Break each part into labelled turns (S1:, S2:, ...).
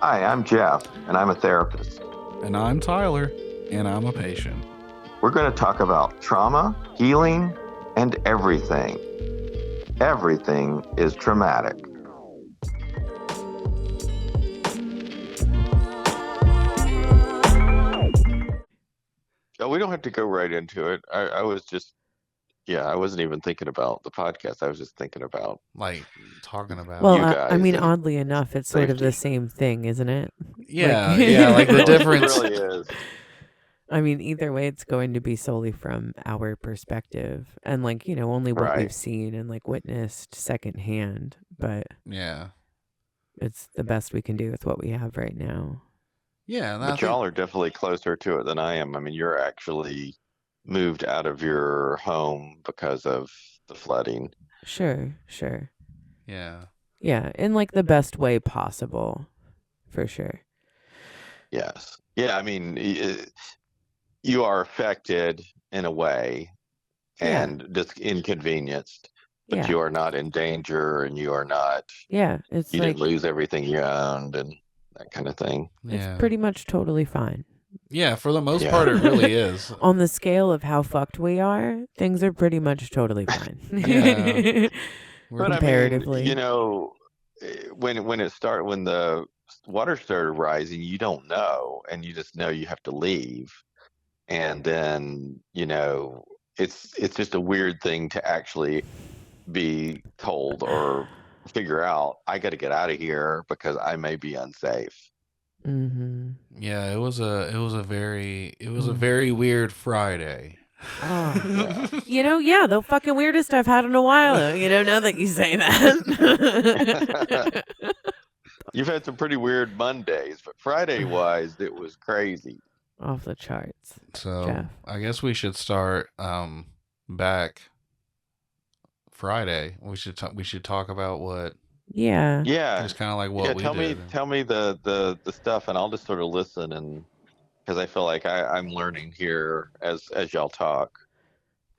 S1: Hi, I'm Jeff, and I'm a therapist.
S2: And I'm Tyler, and I'm a patient.
S1: We're going to talk about trauma, healing, and everything. Everything is traumatic. Oh, we don't have to go right into it. I wasn't even thinking about the podcast. I was just thinking about
S2: talking about.
S3: Well,
S1: you guys.
S3: I mean, oddly enough, it's sort of the same thing, isn't it?
S2: Yeah, like the difference.
S1: It really is.
S3: I mean, either way, it's going to be solely from our perspective and, only what we've seen and, witnessed secondhand. But
S2: yeah,
S3: it's the best we can do with what we have right now.
S2: Yeah.
S1: But y'all are definitely closer to it than I am. I mean, you're actually moved out of your home because of the flooding.
S3: Sure.
S2: Yeah.
S3: Yeah, in, the best way possible, for sure.
S1: Yes. Yeah, I mean, you are affected in a way and just inconvenienced, but you are not in danger and you are not.
S3: Yeah,
S1: you didn't lose everything you owned and that kind of thing.
S3: It's pretty much totally fine.
S2: Yeah, for the most part, it really is.
S3: On the scale of how fucked we are, things are pretty much totally fine.
S2: Yeah.
S1: But
S3: comparatively,
S1: I mean, when the water started rising, you don't know, and you just know you have to leave, and then it's just a weird thing to actually be told or figure out. I got to get out of here because I may be unsafe.
S3: Mm-hmm.
S2: Yeah, it was a very weird Friday.
S3: Oh. Yeah. The fucking weirdest I've had in a while. Now that you say that.
S1: You've had some pretty weird Mondays, but Friday-wise, it was crazy.
S3: Off the charts.
S2: So,
S3: Jeff.
S2: I guess we should start back Friday. We should talk about what.
S3: Yeah.
S2: Just kind of like what we did.
S1: Tell me the stuff, and I'll just sort of listen, and because I feel like I'm learning here as y'all talk.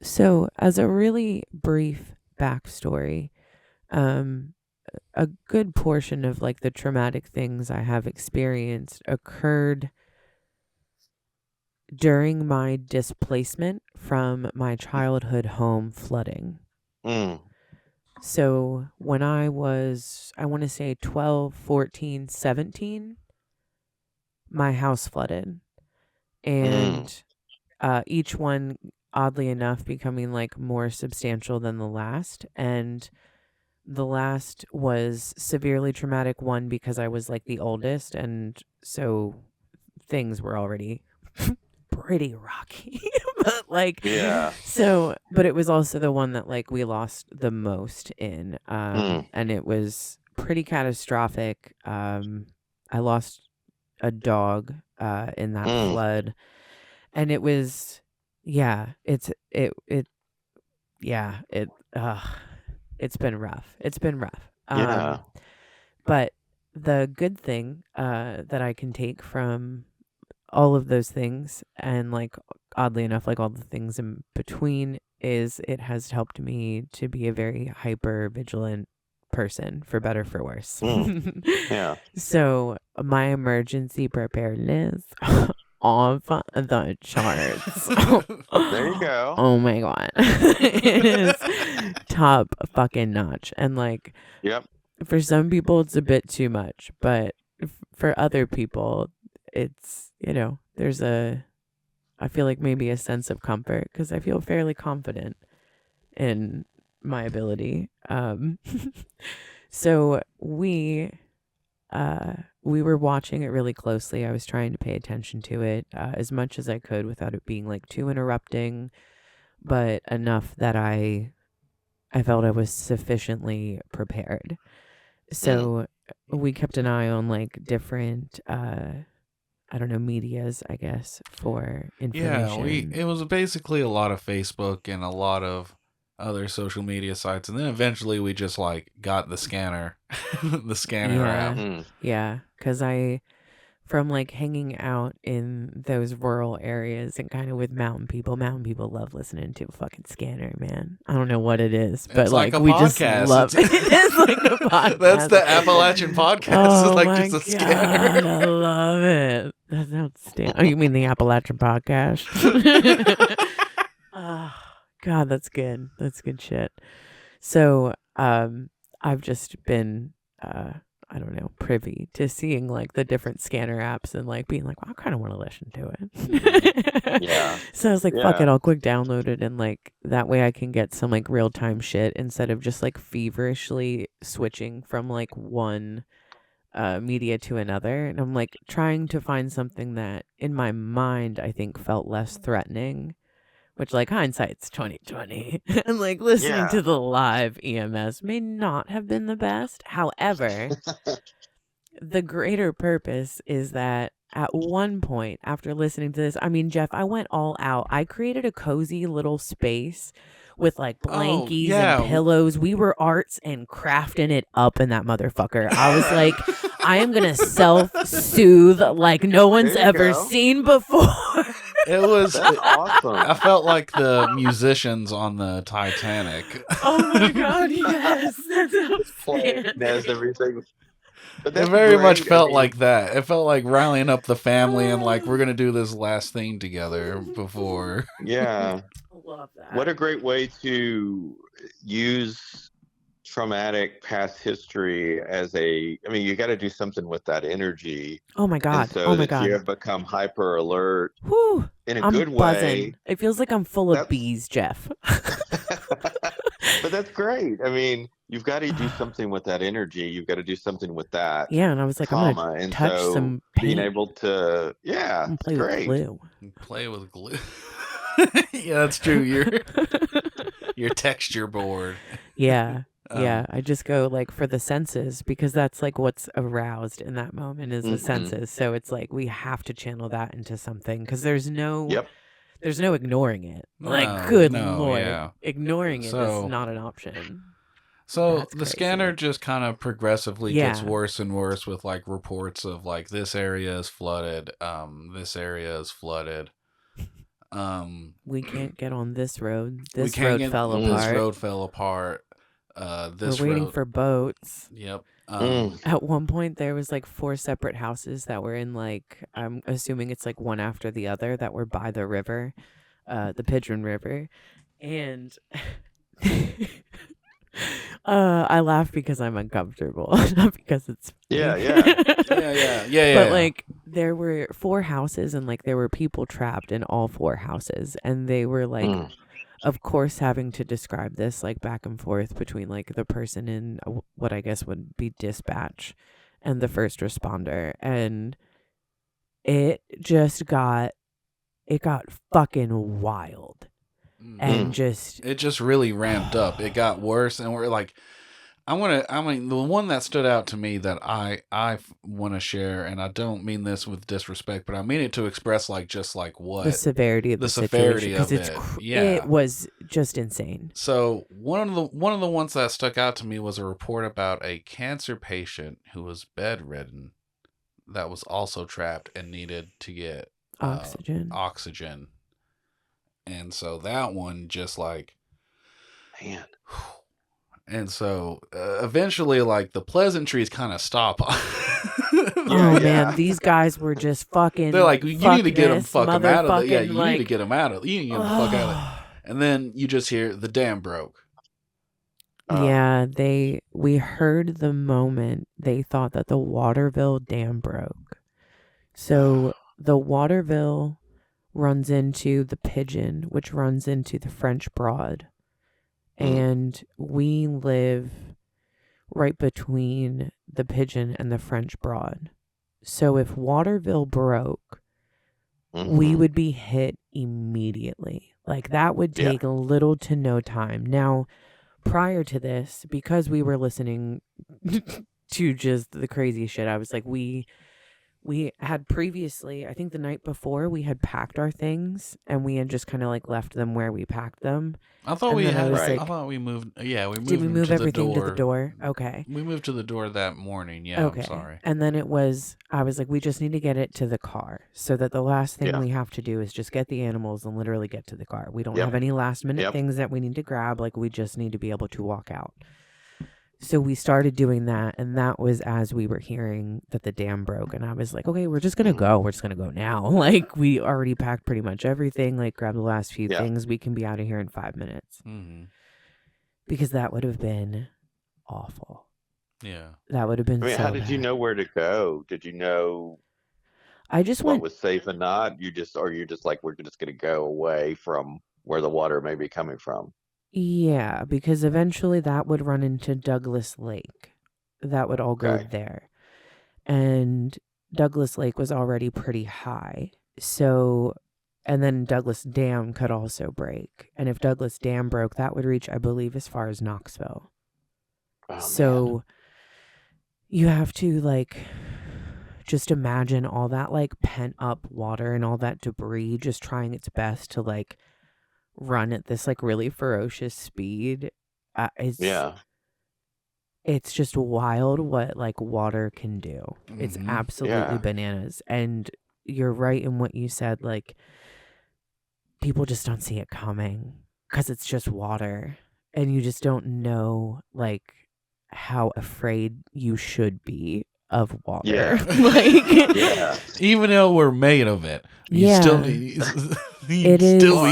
S3: So, as a really brief backstory, a good portion of the traumatic things I have experienced occurred during my displacement from my childhood home flooding. So when I was, I want to say 12, 14, 17, my house flooded. And each one, oddly enough, becoming more substantial than the last. And the last was severely traumatic, one, because I was the oldest. And so things were already pretty rocky. But it was also the one that we lost the most in. And it was pretty catastrophic. I lost a dog in that flood. And it was, it's been rough. It's been rough. But the good thing that I can take from all of those things, and oddly enough, all the things in between, is it has helped me to be a very hyper vigilant person, for better, for worse.
S1: Yeah.
S3: So my emergency preparedness off the charts.
S1: There you go.
S3: Oh my God. It is top fucking notch. And
S1: yep.
S3: For some people it's a bit too much, but for other people it's, there's I feel like maybe a sense of comfort because I feel fairly confident in my ability. So we were watching it really closely. I was trying to pay attention to it as much as I could without it being too interrupting, but enough that I felt I was sufficiently prepared. So we kept an eye on different I don't know, medias, I guess, for information.
S2: Yeah, it was basically a lot of Facebook and a lot of other social media sites, and then eventually we just got the scanner app.
S3: Yeah, because I from like hanging out in those rural areas and kind of with mountain people. Mountain people love listening to a fucking scanner, man. I don't know what it is, but
S2: It's like a
S3: we just
S2: podcast.
S3: love it. It is like a podcast.
S2: That's the Appalachian podcast.
S3: Oh
S2: It's like
S3: my
S2: just a
S3: God,
S2: scanner.
S3: I love it. That's outstanding. Oh, you mean the Appalachian podcast? Oh, God, that's good. That's good shit. So, I've just been, I don't know, privy to seeing like the different scanner apps and like being like, well, I kind of want to listen to it.
S1: Yeah.
S3: So I was like, fuck
S1: Yeah.
S3: it, I'll quick download it, and like that way I can get some like real time shit instead of just like feverishly switching from like one media to another. And I'm like trying to find something that in my mind I think felt less threatening, which like hindsight's 2020. And like listening
S1: Yeah.
S3: to the live EMS may not have been the best. However, the greater purpose is that at one point after listening to this, I mean, Jeff, I went all out. I created a cozy little space with like
S2: Oh,
S3: blankies
S2: yeah.
S3: and pillows. We were arts and crafting it up in that motherfucker. I was like, I am going to self-soothe like no one's
S1: There you
S3: ever
S1: go.
S3: seen before.
S2: It was.
S1: That's awesome.
S2: I felt like the musicians on the Titanic.
S3: Oh my God, yes. That's
S1: Playing
S3: outstanding.
S1: as everything. But
S2: It
S1: that's
S2: very much
S1: great.
S2: felt
S1: I mean,
S2: like that. It felt like rallying up the family and like we're gonna do this last thing together before.
S1: yeah.
S3: I love that.
S1: What a great way to use traumatic past history as I mean, you got to do something with that energy.
S3: Oh my
S1: And
S3: God.
S1: so
S3: Oh my
S1: that you
S3: God.
S1: have become hyper alert
S3: Whew.
S1: in a
S3: I'm
S1: good
S3: buzzing.
S1: way.
S3: It feels like I'm full of
S1: That's-
S3: bees, Jeff.
S1: But that's great. I mean, you've got to do something with that energy. You've got to do something with that
S3: Yeah, and I was like, I'm
S1: trauma.
S3: gonna
S1: And
S3: touch
S1: so
S3: some
S1: being
S3: paint.
S1: able to, yeah,
S3: I'm gonna
S1: it's
S3: play with
S1: great.
S3: glue.
S2: Play with glue. Yeah, that's true. Your texture board.
S3: Yeah.
S2: Um,
S3: Yeah, I just go like for the senses because that's like what's aroused in that moment is the
S1: Mhm.
S3: senses. So it's like we have to channel that into something because there's no
S1: Yep.
S3: ignoring it. Like
S2: No,
S3: good
S2: no,
S3: lord,
S2: yeah.
S3: ignoring it
S2: So-
S3: is not an option.
S2: So
S3: That's
S2: the
S3: crazy.
S2: scanner just kind of progressively gets
S3: Yeah.
S2: worse and worse with like reports of like this area is flooded, this area is flooded.
S3: We can't get on this road.
S2: We
S3: This
S2: can't
S3: road
S2: get-
S3: fell
S2: This
S3: apart.
S2: road fell apart. This
S3: We're waiting
S2: road,
S3: for boats.
S2: Yep.
S3: At one point, there was like 4 separate houses that were in like I'm assuming it's like one after the other that were by the river, the Pigeon River, and I laugh because I'm uncomfortable, not because it's funny.
S1: Yeah, yeah.
S2: yeah.
S3: But like there were 4 houses and like there were people trapped in all 4 houses, and they were like.
S1: Mm.
S3: Of course, having to describe this like back and forth between like the person in what I guess would be dispatch and the first responder, and it got fucking wild and just
S2: It just really ramped up. It got worse, and we're like, I mean, the one that stood out to me that I want to share, and I don't mean this with disrespect, but I mean it to express like just like what
S3: the severity of the
S2: severity
S3: situation because
S2: of
S3: it's
S2: it. Yeah.
S3: it was just insane.
S2: So one of the ones that stuck out to me was a report about a cancer patient who was bedridden that was also trapped and needed to get oxygen. And so that one just like,
S1: Man.
S2: and so eventually like the pleasantries kind of stop.
S3: Oh man, these guys were just fucking.
S2: They're like, you need to get them fucking out of the, yeah, you
S3: like,
S2: need to get them out of, you need to get them fuck out of it. And then you just hear the dam broke.
S3: Yeah, we heard the moment they thought that the Waterville Dam broke. So the Waterville runs into the Pigeon, which runs into the French Broad. And we live right between the Pigeon and the French Broad. So if Waterville broke, we would be hit immediately. Like that would take little to no time. Now, prior to this, because we were listening to just the crazy shit, I was like, we we had previously, I think the night before, we had packed our things and we had just kind of like left them where we packed them.
S2: I thought
S3: and
S2: we
S3: then
S2: had.
S1: Right.
S2: I thought we moved. Yeah, we moved.
S3: Did we
S2: them
S3: move
S2: to
S3: everything
S2: the
S3: to the door? Okay.
S2: We moved to the door that morning. Yeah,
S3: Okay.
S2: I'm sorry.
S3: And then I was like, we just need to get it to the car so that the last thing
S1: Yeah.
S3: we have to do is just get the animals and literally get to the car. We don't
S1: Yep.
S3: have any last minute
S1: Yep.
S3: things that we need to grab. Like, we just need to be able to walk out. So we started doing that, and that was as we were hearing that the dam broke. And I was like, okay, we're just going to go. We're just going to go now. Like, we already packed pretty much everything. Like, grab the last few things. We can be out of here in 5 minutes.
S2: Mm-hmm.
S3: Because that would have been awful.
S2: Yeah.
S3: That would have been so
S1: how did you
S3: bad.
S1: know where to go? Did you know
S3: I just
S1: what
S3: went...
S1: was safe and not? You're just like, we're just going to go away from where the water may be coming from.
S3: Yeah, because eventually that would run into Douglas Lake. That would all go there. And Douglas Lake was already pretty high. So, and then Douglas Dam could also break. And if Douglas Dam broke, that would reach, I believe, as far as Knoxville.
S1: Oh,
S3: So
S1: man.
S3: you have to, like, just imagine all that, like, pent up water and all that debris just trying its best to, like, run at this, like, really ferocious speed. It's just wild what, like, water can do. Mm-hmm. It's absolutely bananas. And you're right in what you said. Like, people just don't see it coming because it's just water. And you just don't know, like, how afraid you should be of water.
S1: Yeah.
S3: Like,
S2: even though we're made of it, you still be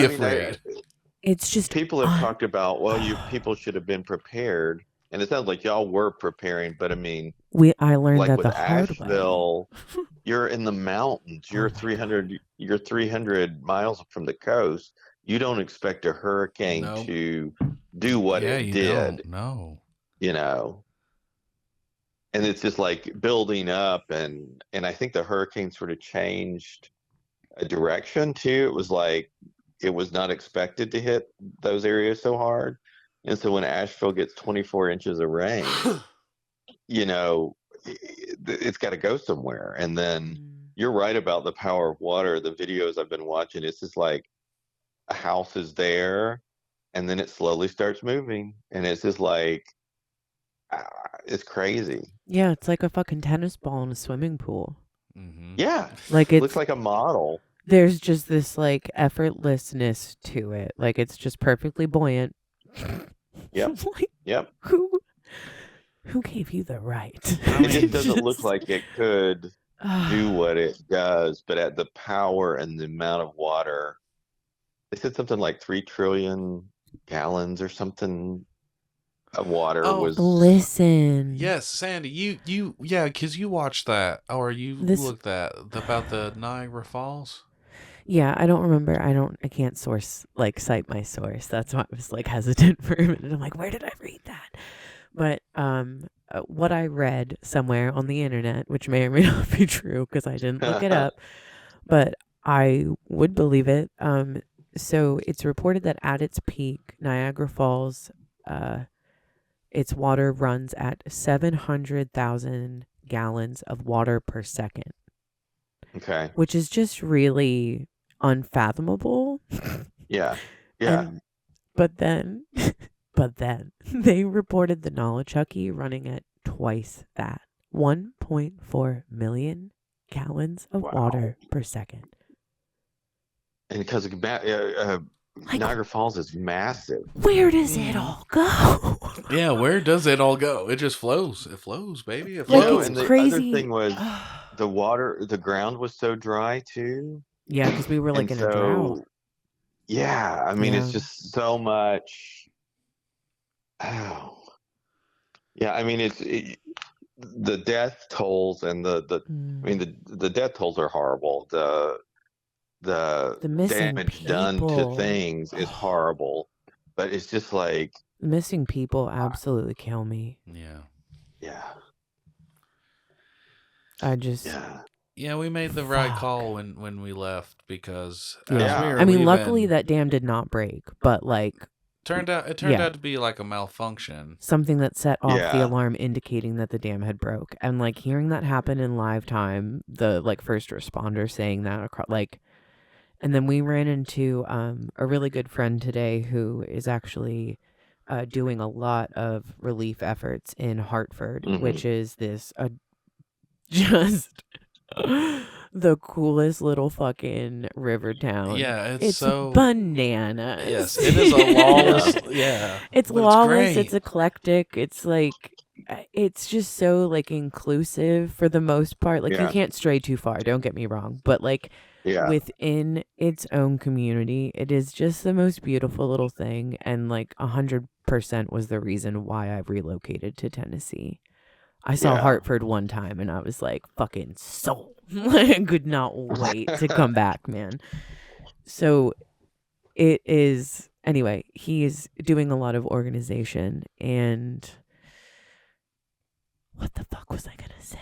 S2: afraid.
S3: It's just...
S1: People have talked about, people should have been prepared. And it sounds like y'all were preparing, but I mean,
S3: I learned
S1: like
S3: that
S1: with
S3: the hard
S1: Asheville,
S3: way.
S1: You're in the mountains. You're 300 miles from the coast. You don't expect a hurricane to do what it did.
S2: No.
S1: You know. And it's just like building up, and I think the hurricane sort of changed a direction too. It was like it was not expected to hit those areas so hard. And so when Asheville gets 24 inches of rain, you know, it's got to go somewhere. And then you're right about the power of water. The videos I've been watching, it's just like a house is there and then it slowly starts moving. And it's just like, it's crazy.
S3: Yeah, it's like a fucking tennis ball in a swimming pool.
S1: Mm-hmm. Yeah.
S3: Like,
S1: it looks like a model.
S3: There's just this, like, effortlessness to it. Like, it's just perfectly buoyant.
S1: Yep.
S3: Like,
S1: yep.
S3: Who gave you the right?
S1: It just doesn't look like it could do what it does, but at the power and the amount of water, they said something like 3 trillion gallons or something of water was.
S3: Listen.
S2: Yes, Sandy, because you watched that, or you looked at about the Niagara Falls.
S3: Yeah, I don't remember. I can't cite my source. That's why I was, like, hesitant for a minute. I'm like, where did I read that? But what I read somewhere on the internet, which may or may not be true because I didn't look it up, but I would believe it. So it's reported that at its peak, Niagara Falls, its water runs at 700,000 gallons of water per second.
S1: Okay.
S3: Which is just really unfathomable.
S1: Yeah.
S3: But then they reported the Nolichucky running at twice that. 1.4 million gallons of water per second.
S1: And because Niagara Falls is massive.
S3: Where does it all go?
S2: Yeah, where does it all go? It just flows. It flows, baby. It
S3: flows.
S2: flows.
S3: And
S1: the
S3: crazy.
S1: Other thing was the ground was so dry too.
S3: Yeah, because we were like in a drought.
S1: Yeah, I mean, it's just so much. Oh, yeah. I mean, the death tolls and the death tolls are horrible. The damage done to things is horrible, but it's just like
S3: missing people absolutely kill me.
S2: Yeah.
S3: I just.
S2: Yeah, we made the right call when we left because
S3: I mean, luckily that dam did not break, but like
S2: turned out to be like a malfunction.
S3: Something that set off the alarm indicating that the dam had broke. And like hearing that happen in live time, the like first responder saying that across and then we ran into a really good friend today who is actually doing a lot of relief efforts in Hartford, which is this just the coolest little fucking river town.
S2: Yeah,
S3: it's
S2: so
S3: bananas.
S2: Yes, it is a lawless. Yeah,
S3: it's lawless. It's eclectic. It's like it's just so like inclusive for the most part. Like you can't stray too far. Don't get me wrong, but like within its own community, it is just the most beautiful little thing. And like 100% was the reason why I relocated to Tennessee. I saw Hartford one time and I was like, fucking sold. I could not wait to come back, man. So it is, anyway, he is doing a lot of organization. And what the fuck was I going to say?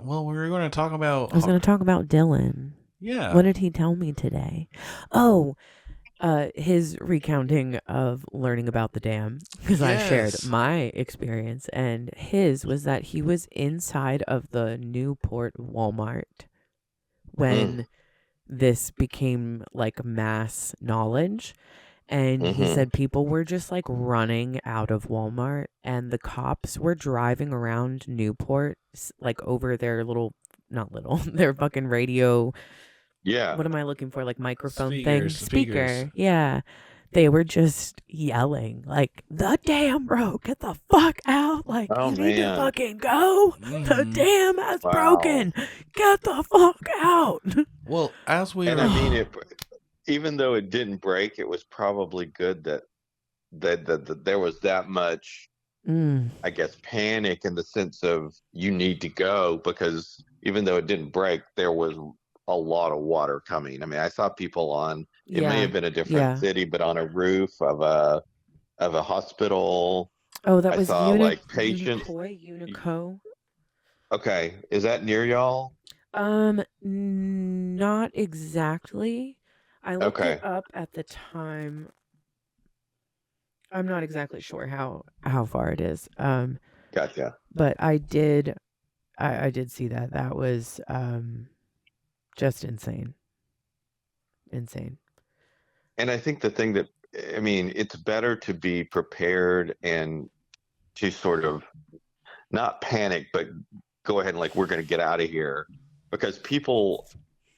S2: Well, we were going to talk about...
S3: I was going to talk about Dylan.
S2: Yeah.
S3: What did he tell me today? Oh, his recounting of learning about the dam, because I shared my experience, and his was that he was inside of the Newport Walmart when this became like mass knowledge, and he said people were just like running out of Walmart, and the cops were driving around Newport like over their their fucking radio.
S1: Yeah.
S3: What am I looking for? Like microphone
S2: Speakers.
S3: Speaker. Yeah. They were just yelling like, the dam broke. Get the fuck out. Like, you need to fucking go. The dam has broken. Get the fuck out.
S2: Well, as we
S1: and I mean, even though it didn't break, it was probably good that there was that much, I guess, panic in the sense of you need to go, because even though it didn't break, there was a lot of water coming. I mean, I saw people on, it may have been a different city, but on a roof of a hospital.
S3: Oh, that was
S1: like patients.
S3: Unico.
S1: Okay. Is that near y'all?
S3: Not exactly. I looked it up at the time. I'm not exactly sure how far it is.
S1: Gotcha.
S3: But I did see that. That was just insane.
S1: And I think the thing that, I mean, it's better to be prepared and to sort of not panic, but go ahead and like, we're going to get out of here, because people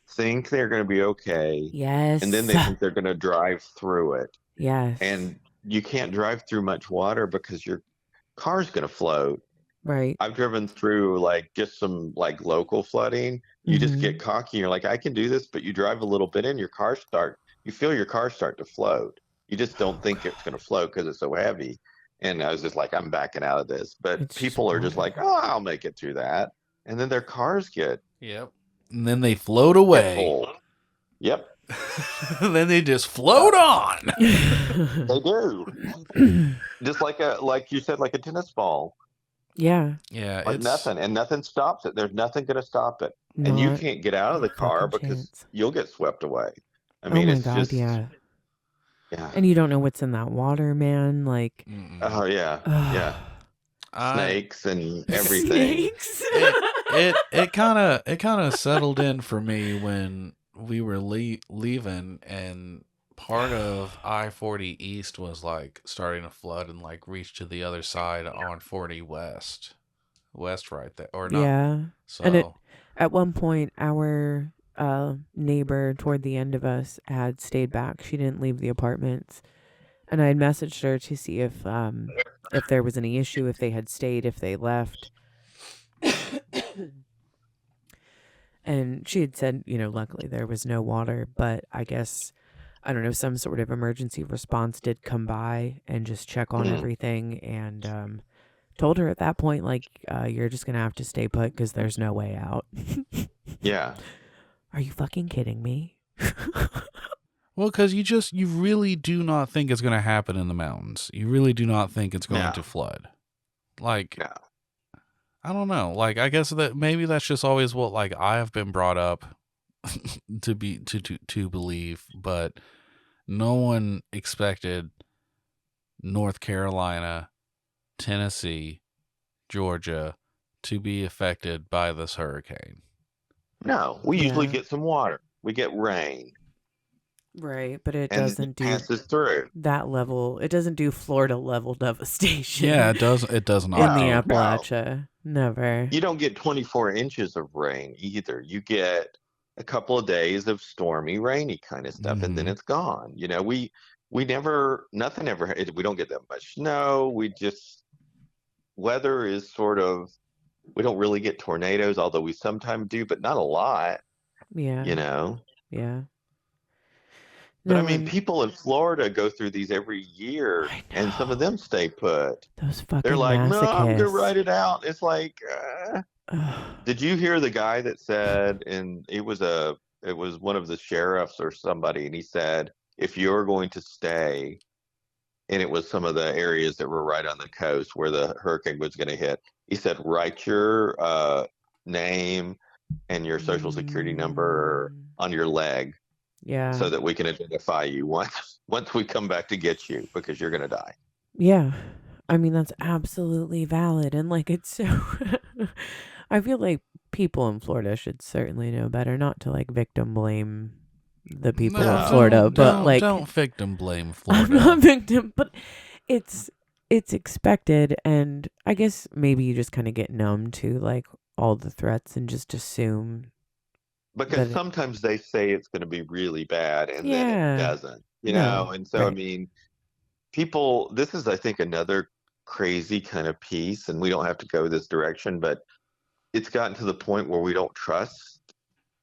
S1: think they're going to be okay.
S3: Yes.
S1: And then they think they're going to drive through it.
S3: Yes.
S1: And you can't drive through much water because your car's going to float.
S3: Right.
S1: I've driven through like just some like local flooding. You just get cocky and you're like, I can do this, but you drive a little bit in, you feel your car start to float. You just don't think it's going to float because it's so heavy. And I was just like, I'm backing out of this. But people are just like, oh, I'll make it through that. And then their cars get.
S2: Yep. And then they float away.
S1: Yep.
S2: Then they just float on.
S1: They do. Just like you said, like a tennis ball.
S3: Yeah.
S2: Yeah.
S1: Like nothing. And nothing stops it. There's nothing going to stop it. And you can't get out of the car because you'll get swept away. I mean,
S3: oh my God, just, yeah. And you don't know what's in that water, man. Like,
S1: oh yeah, yeah. Snakes and everything.
S3: Snakes.
S2: it kind of settled in for me when we were leaving, and part of I-40 East was like starting to flood and like reach to the other side on 40 West right there, or not.
S3: Yeah.
S2: So
S3: and at one point, our neighbor toward the end of us had stayed back. She didn't leave the apartments, and I had messaged her to see if there was any issue, if they had stayed, if they left. And she had said, luckily there was no water, but I guess, I don't know, some sort of emergency response did come by and just check on everything, and told her at that point, like, you're just gonna have to stay put because there's no way out.
S1: Yeah.
S3: Are you fucking kidding me?
S2: Well, because you really do not think it's going to happen in the mountains. You really do not think it's going to flood. Like, I don't know. Like, I guess that maybe that's just always what, like, I have been brought up to believe, but no one expected North Carolina, Tennessee, Georgia to be affected by this hurricane.
S1: No, we usually get some water. We get rain.
S3: Right, but it
S1: and
S3: doesn't
S1: it
S3: do
S1: passes through.
S3: that level. It doesn't do Florida level devastation.
S2: Yeah, it does. It does not.
S3: In the
S1: No,
S3: Appalachia. Never.
S1: You don't get 24 inches of rain either. You get a couple of days of stormy, rainy kind of stuff, and then it's gone. We never, nothing ever, we don't get that much snow. Weather is sort of, we don't really get tornadoes, although we sometimes do, but not a lot,
S3: Yeah. Yeah.
S1: But I mean, people in Florida go through these every year, and some of them stay put.
S3: Those fucking
S1: They're like, no, I'm gonna
S3: masochists.
S1: write it out. It's like, did you hear the guy that said, and it was one of the sheriffs or somebody, and he said, if you're going to stay, and it was some of the areas that were right on the coast where the hurricane was going to hit, he said, write your name and your social security number on your leg.
S3: Yeah.
S1: So that we can identify you once we come back to get you, because you're going to die.
S3: Yeah. I mean, that's absolutely valid. And like, it's so, I feel like people in Florida should certainly know better not to like victim blame the people of Florida, but like,
S2: don't victim blame Florida.
S3: I'm not victim, but it's expected. And I guess maybe you just kind of get numb to like all the threats and just assume.
S1: Because sometimes they say it's going to be really bad, and then it doesn't, know? And so, right. I mean, this is, I think, another crazy kind of piece, and we don't have to go this direction, but it's gotten to the point where we don't trust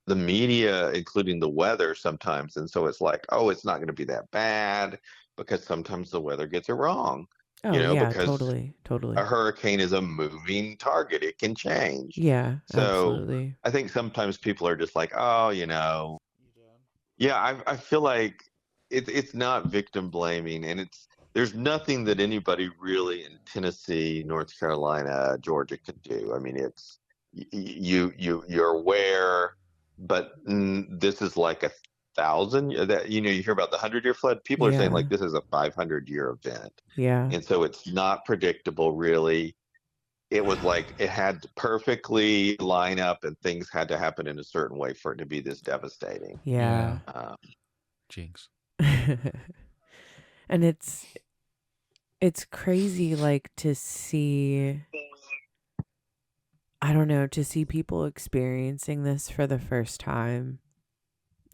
S1: the media, including the weather sometimes. And so it's like, oh, it's not going to be that bad, because sometimes the weather gets it wrong.
S3: Oh, yeah,
S1: because
S3: totally.
S1: a hurricane is a moving target. It can change.
S3: Yeah,
S1: so
S3: absolutely.
S1: I think sometimes people are just like, oh, yeah, I feel like it's not victim blaming, and there's nothing that anybody really in Tennessee, North Carolina, Georgia could do. I mean, it's you're aware, but this is like 1,000 that you hear about the 100-year flood. People are saying like this is a 500-year event.
S3: Yeah.
S1: And so it's not predictable, really. It was like it had to perfectly line up, and things had to happen in a certain way for it to be this devastating.
S3: Yeah.
S2: Jinx.
S3: And it's crazy, like, to see, I don't know, to see people experiencing this for the first time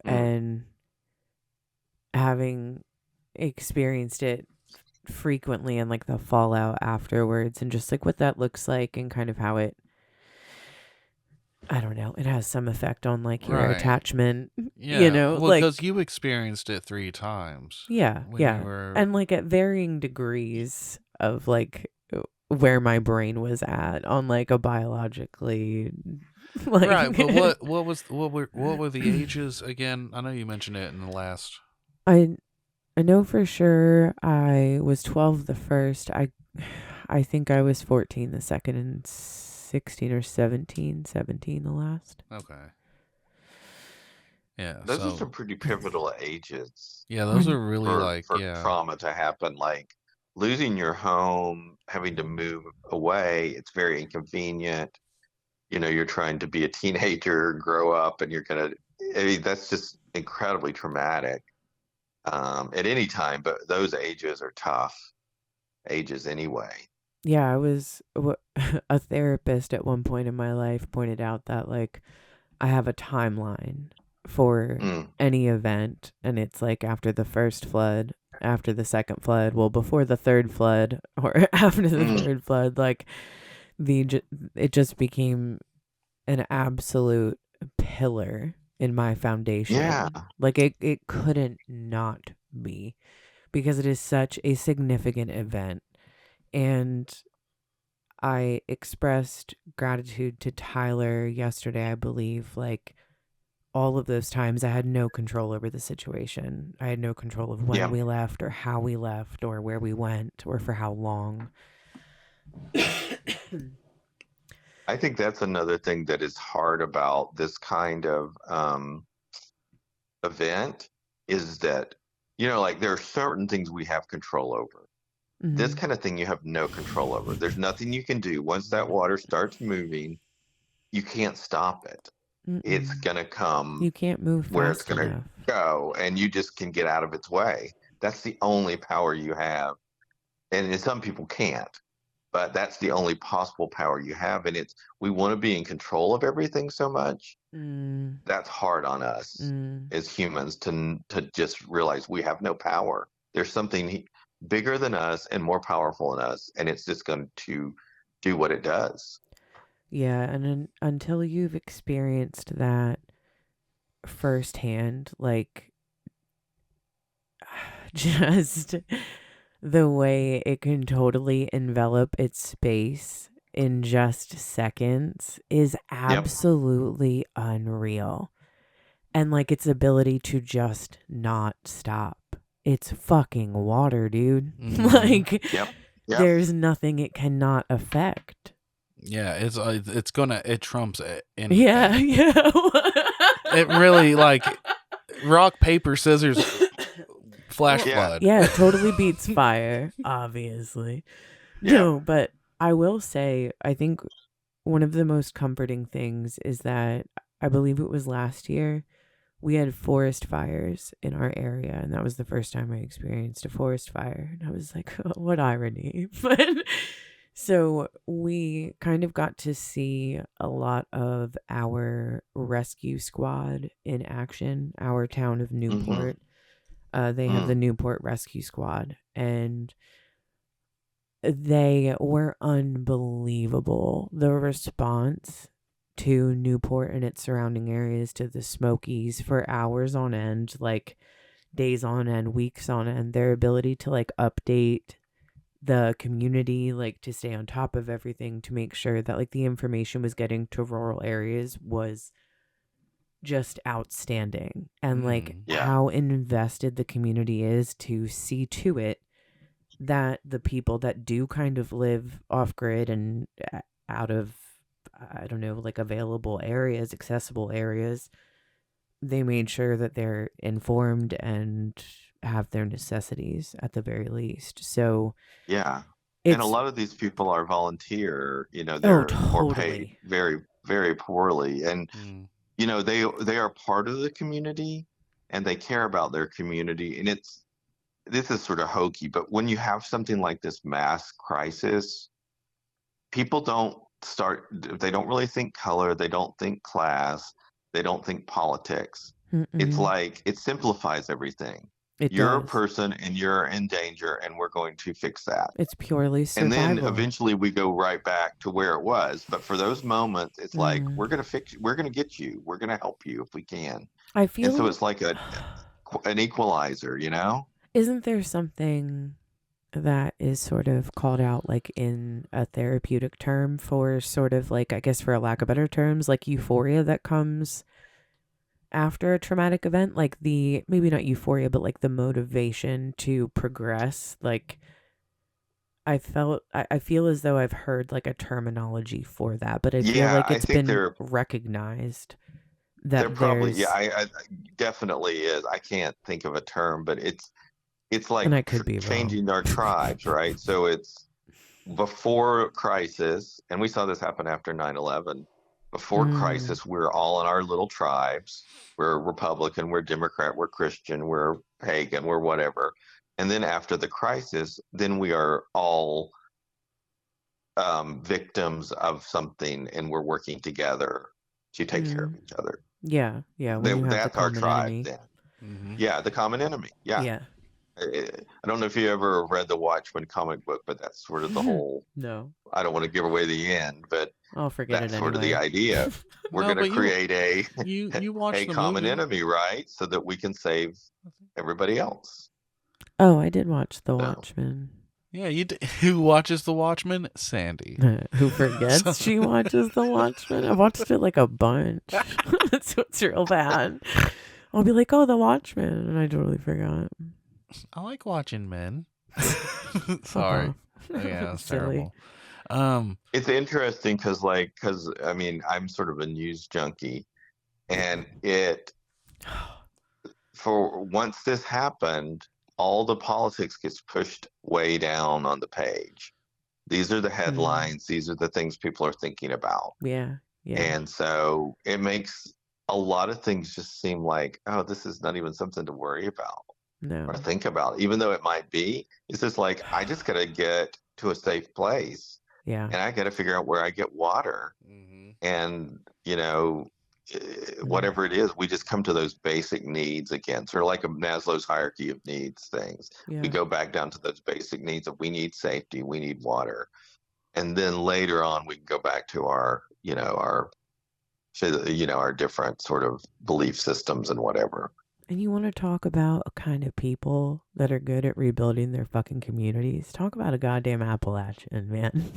S3: and having experienced it frequently, and like the fallout afterwards, and just like what that looks like, and kind of how it, I don't know, it has some effect on like your attachment.
S2: Well, because you experienced it 3 times.
S3: Yeah. And like at varying degrees of like where my brain was at on like a biologically like...
S2: Right, but what were the ages again? I know you mentioned it in the last.
S3: I know for sure I was 12 the first. I think I was 14 the second, and 16 or 17 the last.
S2: Okay. Yeah.
S1: Those are some pretty pivotal ages.
S2: Yeah, those are really
S1: for trauma to happen, like losing your home, having to move away. It's very inconvenient. You're trying to be a teenager, grow up, and that's just incredibly traumatic. At any time, but those ages are tough ages anyway.
S3: Yeah, I was a therapist at one point in my life pointed out that like I have a timeline for any event, and it's like after the first flood, after the second flood, well, before the third flood, or after the third flood, like it just became an absolute pillar in my foundation.
S1: Yeah.
S3: Like it couldn't not be, because it is such a significant event. And I expressed gratitude to Tyler yesterday, I believe. Like all of those times I had no control over the situation. I had no control of when we left, or how we left, or where we went, or for how long.
S1: I think that's another thing that is hard about this kind of event is that, like there are certain things we have control over. This kind of thing you have no control over. There's nothing you can do. Once that water starts moving, you can't stop it. It's going to come.
S3: You can't move
S1: where it's
S3: fast
S1: going to
S3: enough.
S1: go, and you just can get out of its way. That's the only power you have. And some people can't, but that's the only possible power you have. And we want to be in control of everything so much. That's hard on us as humans to just realize we have no power. There's something bigger than us and more powerful than us, and it's just going to do what it does.
S3: Yeah, and until you've experienced that firsthand, like just the way it can totally envelop its space in just seconds is absolutely unreal. And like its ability to just not stop. It's fucking water, dude. Like there's nothing it cannot affect.
S2: Yeah, it trumps anything.
S3: Yeah.
S2: It really, like, rock, paper, scissors, flash flood.
S3: Yeah, it totally beats fire, obviously. No, but I will say, I think one of the most comforting things is that I believe it was last year, we had forest fires in our area, and that was the first time I experienced a forest fire. And I was like, oh, what irony. But so we kind of got to see a lot of our rescue squad in action, our town of Newport. They have the Newport Rescue Squad, and they were unbelievable. The response to Newport and its surrounding areas, to the Smokies, for hours on end, like days on end, weeks on end, their ability to like update the community, like to stay on top of everything, to make sure that like the information was getting to rural areas was just outstanding. And like how invested the community is to see to it that the people that do kind of live off grid and out of, I don't know, like available areas, accessible areas, they made sure that they're informed and have their necessities at the very least. So
S1: and a lot of these people are volunteer, they're or paid very, very poorly, and they are part of the community and they care about their community. And this is sort of hokey, but when you have something like this mass crisis, people they don't really think color, they don't think class, they don't think politics. It's like it simplifies everything. You're a person and you're in danger, and we're going to fix that.
S3: It's purely survival.
S1: And then eventually we go right back to where it was. But for those moments, it's like, we're going to get you. We're going to help you if we can.
S3: I feel.
S1: And so it's like an equalizer,
S3: Isn't there something that is sort of called out like in a therapeutic term for sort of like, I guess for a lack of better terms, like euphoria that comes after a traumatic event? Like maybe not euphoria, but like the motivation to progress. Like I feel as though I've heard like a terminology for that, but I feel like it's been recognized that
S1: there probably, I definitely is. I can't think of a term, but it's like,
S3: and I could be
S1: changing our tribes, right? So it's before crisis, and we saw this happen after 9/11. Before crisis, we're all in our little tribes. We're Republican, we're Democrat, we're Christian, we're pagan, we're whatever. And then after the crisis, then we are all victims of something, and we're working together to take care of each other.
S3: Yeah.
S1: That's our tribe then. Yeah, the common enemy. Yeah. I don't know if you ever read the Watchmen comic book, but that's sort of the whole.
S3: No.
S1: I don't want to give away the end, but
S3: I'll forget
S1: that's
S3: it
S1: sort of the idea. We're going to create a common enemy, right? So that we can save everybody else.
S3: Oh, I did watch The Watchmen.
S2: Yeah, who watches The Watchmen? Sandy.
S3: Who forgets she watches The Watchmen? I watched it like a bunch. That's what's real bad. I'll be like, oh, The Watchmen, and I totally forgot.
S2: I like watching men. Sorry. Oh, yeah, that's
S3: silly.
S2: Terrible.
S1: It's interesting because I mean, I'm sort of a news junkie, and for once this happened, all the politics gets pushed way down on the page. These are the headlines. These are the things people are thinking about.
S3: Yeah.
S1: And so it makes a lot of things just seem like, oh, this is not even something to worry about or think about, even though it might be. It's just like, I just got to get to a safe place.
S3: Yeah.
S1: And I got to figure out where I get water. And, whatever it is, we just come to those basic needs again. Sort of like a Maslow's hierarchy of needs things.
S3: Yeah.
S1: We go back down to those basic needs of we need safety, we need water. And then later on, we can go back to our different sort of belief systems and whatever.
S3: And you want to talk about a kind of people that are good at rebuilding their fucking communities? Talk about a goddamn Appalachian, man.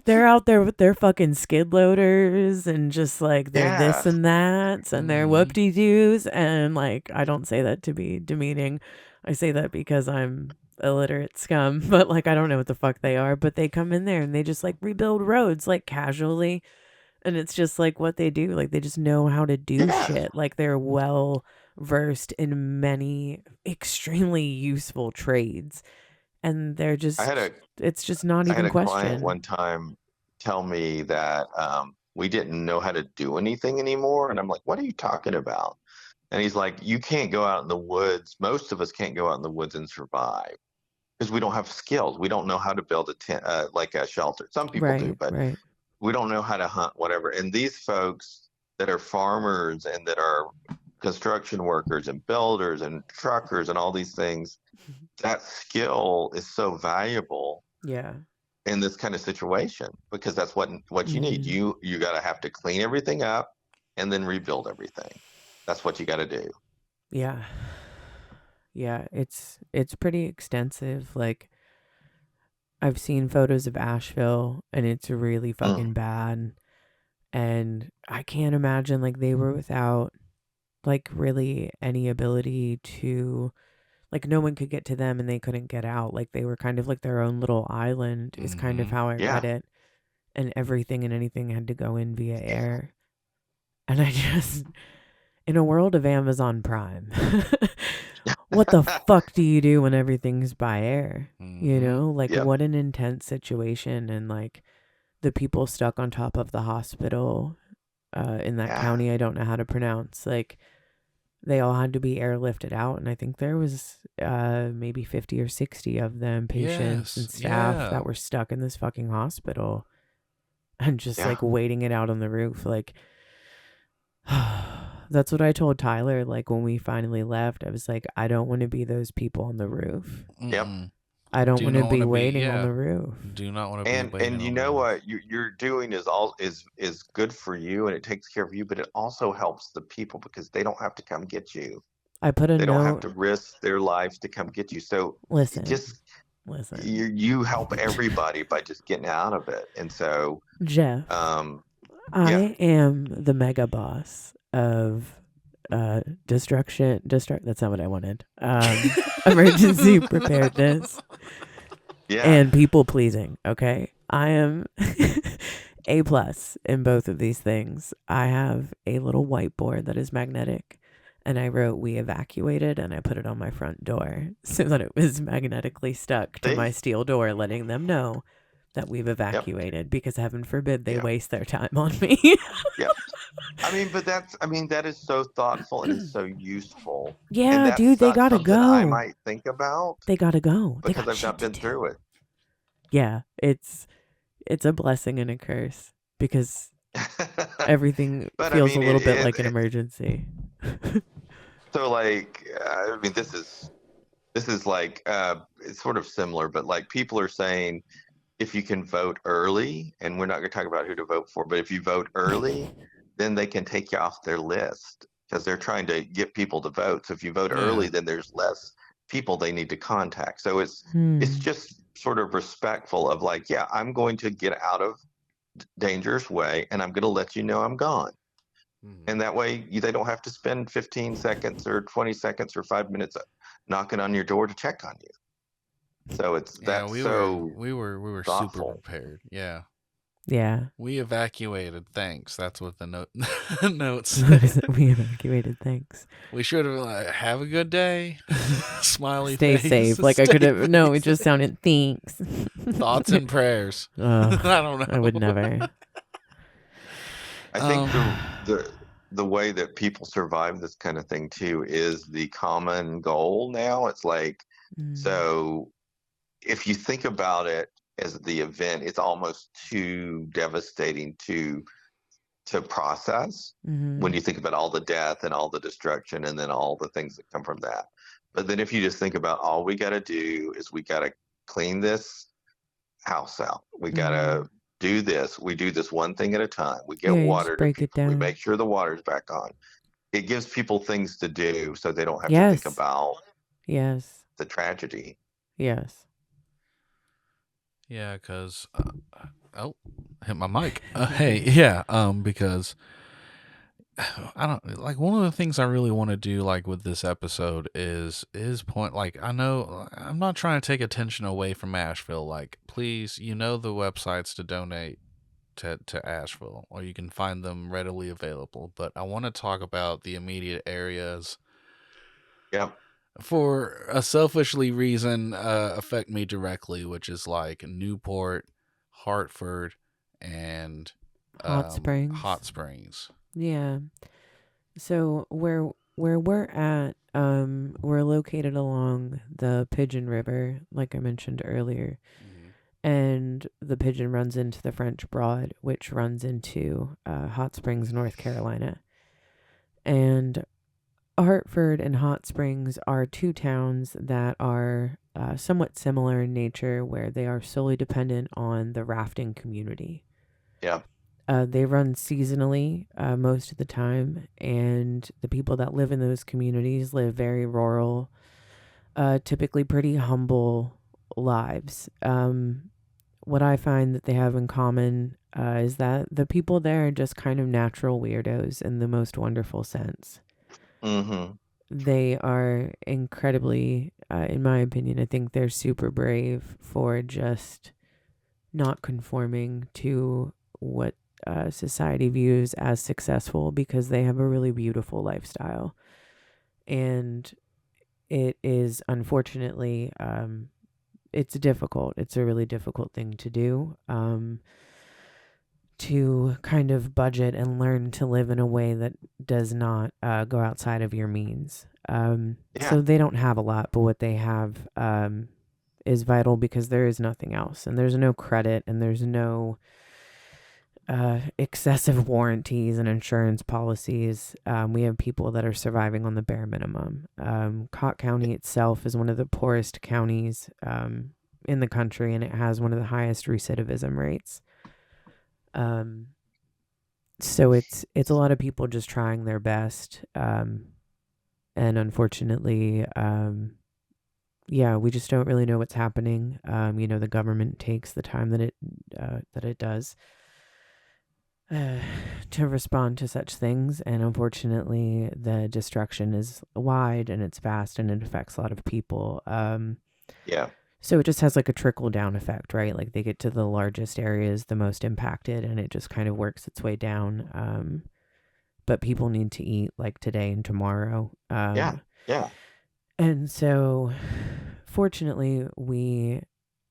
S3: They're out there with their fucking skid loaders and just like they're this and that and their whoop-de-doos. And like, I don't say that to be demeaning. I say that because I'm illiterate scum, but like, I don't know what the fuck they are, but they come in there and they just like rebuild roads like casually. And it's just like what they do. Like they just know how to do shit. Like they're well versed in many extremely useful trades. And they're just, it's just not even questioned.
S1: I had a client one time tell me that we didn't know how to do anything anymore. And I'm like, what are you talking about? And he's like, you can't go out in the woods. Most of us can't go out in the woods and survive because we don't have skills. We don't know how to build a tent, like a shelter. Some people do, but we don't know how to hunt, whatever. And these folks that are farmers and that are construction workers and builders and truckers and all these things, that skill is so valuable.
S3: Yeah.
S1: In this kind of situation, because that's what you need. You got to have to clean everything up and then rebuild everything. That's what you got to do.
S3: Yeah. Yeah, it's pretty extensive. Like I've seen photos of Asheville and it's really fucking bad. And I can't imagine like they were without like really any ability to, like no one could get to them and they couldn't get out. Like they were kind of like their own little island is kind of how I read it. And everything and anything had to go in via air. And I just, in a world of Amazon Prime, what the fuck do you do when everything's by air? You know, like what an intense situation. And like the people stuck on top of the hospital in that county I don't know how to pronounce, like they all had to be airlifted out. And I think there was maybe 50 or 60 of them, patients and staff that were stuck in this fucking hospital and just like waiting it out on the roof. Like, that's what I told Tyler. Like when we finally left, I was like, I don't want to be those people on the roof.
S1: Yep.
S3: I don't want to be waiting on the roof.
S2: Do not want to be waiting.
S1: And you know what you're doing is good for you and it takes care of you, but it also helps the people because they don't have to come get you.
S3: I put a
S1: They
S3: note.
S1: don't have to risk their lives to come get you. So
S3: listen.
S1: You help everybody by just getting out of it. And so
S3: Jeff, I am the mega boss of destruction. That's not what I wanted. Emergency preparedness. And people pleasing. Okay, I am A+ in both of these things. I have a little whiteboard that is magnetic, and I wrote "We evacuated," and I put it on my front door so that it was magnetically stuck to my steel door, letting them know that we've evacuated. Because heaven forbid they waste their time on me.
S1: That is so thoughtful and it's so useful.
S3: Yeah, dude, they gotta go.
S1: I might think about.
S3: They gotta go
S1: because I've not been through it.
S3: Yeah, it's a blessing and a curse because everything feels a little bit like an emergency.
S1: So, like, this is like it's sort of similar, but like people are saying, if you can vote early, and we're not going to talk about who to vote for, but if you vote early, then they can take you off their list because they're trying to get people to vote. So if you vote early, then there's less people they need to contact. So it's just sort of respectful of like, I'm going to get out of dangerous way and I'm going to let you know I'm gone. And that way they don't have to spend 15 seconds or 20 seconds or 5 minutes knocking on your door to check on you. So we were
S2: super prepared. Yeah.
S3: Yeah.
S2: We evacuated. Thanks. That's what the notes
S3: What is
S2: said.
S3: it? We evacuated. Thanks.
S2: We should have have a good day. Smiley
S3: Stay
S2: face.
S3: safe. Like I
S2: Stay
S3: could have. No, it
S2: face.
S3: just sounded thanks.
S2: Thoughts and prayers. I don't
S3: I would
S2: know.
S3: never.
S1: I think the way that people survive this kind of thing too is the common goal now. It's like, so if you think about it as the event, it's almost too devastating to process when you think about all the death and all the destruction and then all the things that come from that. But then if you just think about all we got to do is we got to clean this house out. We got to do this. We do this one thing at a time. We get
S3: you
S1: water
S3: just
S1: to
S3: break it
S1: people. We
S3: down.
S1: make sure the water's back on. It gives people things to do so they don't have to think
S3: Yes.
S1: about
S3: Yes.
S1: the tragedy.
S3: Yes.
S2: Yeah, because hit my mic. Hey, yeah, because I don't like one of the things I really want to do like with this episode is point like I know I'm not trying to take attention away from Asheville. Like, please, the websites to donate to Asheville, or you can find them readily available. But I want to talk about the immediate areas.
S1: Yeah.
S2: For a selfishly reason, affect me directly, which is like Newport, Hartford, and
S3: Hot Springs.
S2: Hot Springs.
S3: Yeah. So where we're at, we're located along the Pigeon River, like I mentioned earlier. And the Pigeon runs into the French Broad, which runs into Hot Springs, North Carolina. And Hartford and Hot Springs are two towns that are somewhat similar in nature, where they are solely dependent on the rafting community.
S1: Yeah.
S3: They run seasonally most of the time, and the people that live in those communities live very rural, typically pretty humble lives. What I find that they have in common is that the people there are just kind of natural weirdos in the most wonderful sense. They are incredibly, in my opinion, I think they're super brave for just not conforming to what society views as successful, because they have a really beautiful lifestyle. And it is, unfortunately, it's difficult. It's a really difficult thing to do, to kind of budget and learn to live in a way that does not go outside of your means. So they don't have a lot, but what they have is vital, because there is nothing else. And there's no credit, and there's no excessive warranties and insurance policies. We have people that are surviving on the bare minimum. Cott County itself is one of the poorest counties in the country, and it has one of the highest recidivism rates. So it's a lot of people just trying their best, and unfortunately, we just don't really know what's happening. The government takes the time that it does to respond to such things, and unfortunately the destruction is wide and it's vast and it affects a lot of people. So it just has like a trickle down effect, right? Like they get to the largest areas, the most impacted, and it just kind of works its way down. But people need to eat like today and tomorrow. And so fortunately we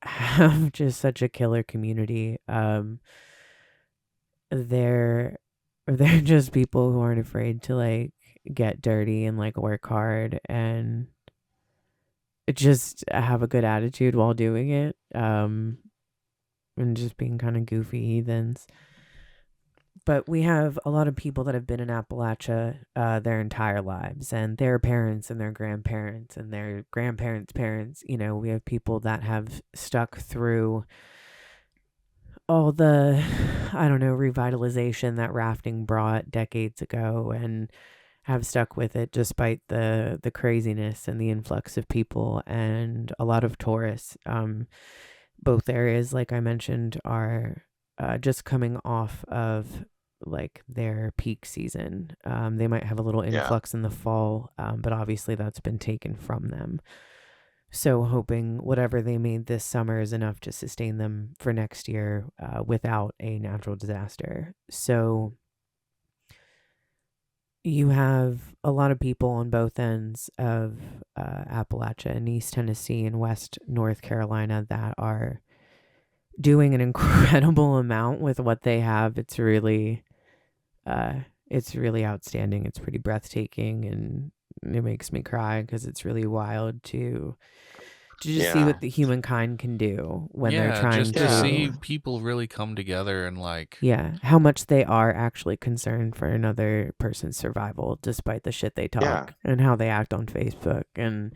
S3: have just such a killer community. They're just people who aren't afraid to like get dirty and like work hard and just have a good attitude while doing it, and just being kind of goofy heathens. But we have a lot of people that have been in Appalachia their entire lives, and their parents and their grandparents and their grandparents' parents. We have people that have stuck through all the, revitalization that rafting brought decades ago, and have stuck with it despite the craziness and the influx of people and a lot of tourists. Both areas, like I mentioned, are just coming off of like their peak season. They might have a little influx in the fall, but obviously that's been taken from them. So hoping whatever they made this summer is enough to sustain them for next year without a natural disaster. So you have a lot of people on both ends of Appalachia and East Tennessee and West North Carolina that are doing an incredible amount with what they have. It's really outstanding. It's pretty breathtaking, and it makes me cry because it's really wild to just see
S1: Yeah.
S3: what the humankind can do when they're
S2: Yeah,
S3: trying
S2: just to
S1: Yeah.
S2: see
S3: to,
S2: people really come together and like,
S3: yeah, how much they are actually concerned for another person's survival despite the shit they
S1: Yeah.
S3: talk and how they act on Facebook and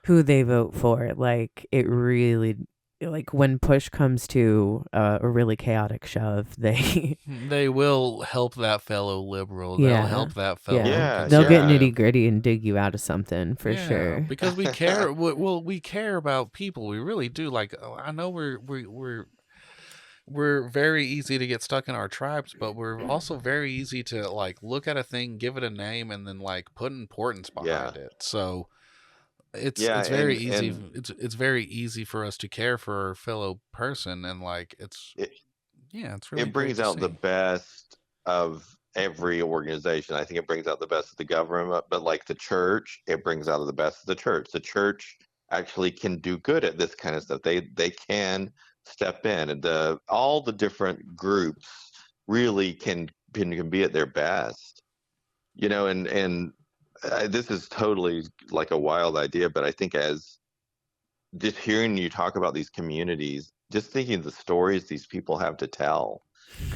S3: who they vote for. Like, it really, like, when push comes to a really chaotic shove, they,
S2: they will help that fellow liberal. They'll
S3: yeah,
S2: help that fellow
S3: yeah,
S1: Yeah.
S3: they'll get
S1: Yeah.
S3: nitty
S2: conservative.
S3: gritty and dig you out of something for
S2: Yeah,
S3: sure.
S2: because we care. Well, we care about people. We really do. Like, I know we're very easy to get stuck in our tribes, but we're also very easy to like look at a thing, give it a name, and then like put importance
S1: Yeah.
S2: behind it. So
S1: Yeah.
S2: it's very easy.
S1: And
S2: It's very easy for us to care for our fellow person, and like it's
S1: it,
S2: yeah, it's really
S1: it
S2: great
S1: brings
S2: to
S1: out the
S2: see.
S1: best of every organization. I think it brings out the best of the government, but like the church, it brings out the best of the church. The church actually can do good at this kind of stuff. They can step in, and the all the different groups really can be at their best. And this is totally like a wild idea, but I think as just hearing you talk about these communities, just thinking of the stories these people have to tell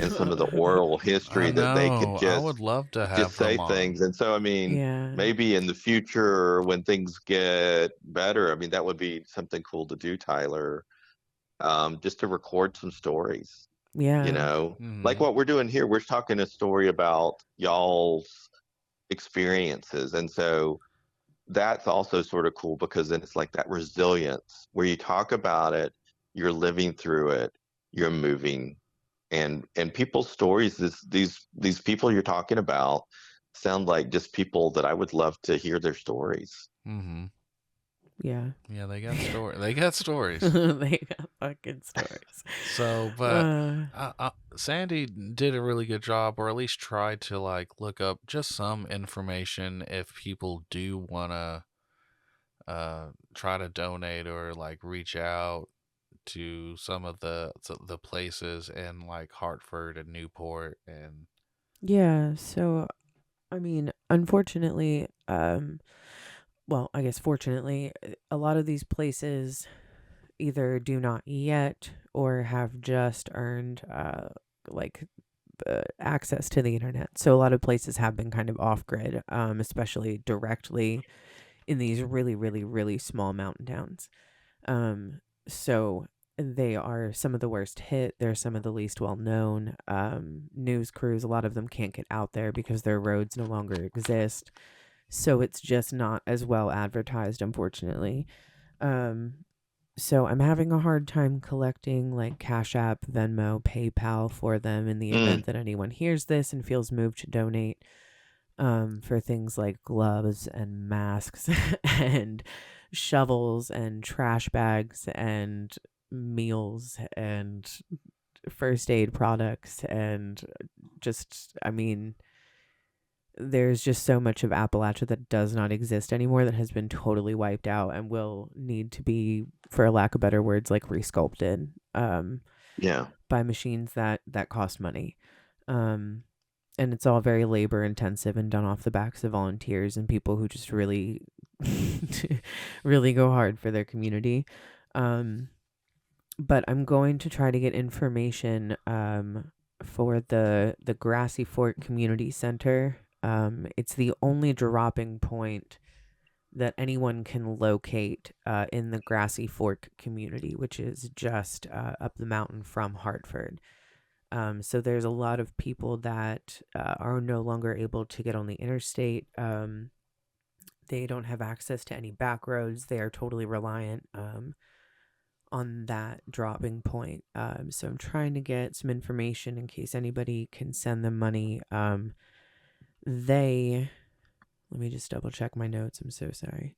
S1: and some of the oral
S2: I
S1: history that they could
S2: know. I would love to
S1: just
S2: have
S1: say
S2: them on.
S1: things. And so, I mean,
S3: Yeah,
S1: maybe in the future when things get better, I mean, that would be something cool to do, Tyler, just to record some stories,
S3: yeah,
S1: like
S2: Hmm.
S1: what we're doing here. We're talking a story about y'all's experiences. And so that's also sort of cool because then it's like that resilience where you talk about it, you're living through it, you're moving, and people's stories. These people you're talking about sound like just people that I would love to hear their stories.
S2: Hmm.
S3: yeah.
S2: Yeah, they got They got stories.
S3: They got fucking stories.
S2: So, but
S3: Uh,
S2: Sandy did a really good job, or at least tried to like look up just some information if people do want to try to donate or like reach out to some of the places in like Hartford and Newport and
S3: yeah, so I mean, unfortunately, well, I guess fortunately, a lot of these places either do not yet or have just earned like access to the internet. So a lot of places have been kind of off grid, especially directly in these really, really, really small mountain towns. So they are some of the worst hit. They're some of the least well known. News crews, a lot of them can't get out there because their roads no longer exist. So it's just not as well advertised, unfortunately. Um, so I'm having a hard time collecting like Cash App, Venmo, PayPal for them in the
S1: Mm,
S3: event that anyone hears this and feels moved to donate for things like gloves and masks and shovels and trash bags and meals and first aid products and just, I mean, there's just so much of Appalachia that does not exist anymore that has been totally wiped out and will need to be, for lack of better words, like resculpted
S1: yeah,
S3: by machines that cost money. Um, and it's all very labor intensive and done off the backs of volunteers and people who just really really go hard for their community. Um, but I'm going to try to get information for the Grassy Fork Community Center. It's the only dropping point that anyone can locate in the Grassy Fork community, which is just up the mountain from Hartford. So there's a lot of people that are no longer able to get on the interstate. They don't have access to any back roads. They are totally reliant on that dropping point. So I'm trying to get some information in case anybody can send them money. Let me just double check my notes. I'm so sorry.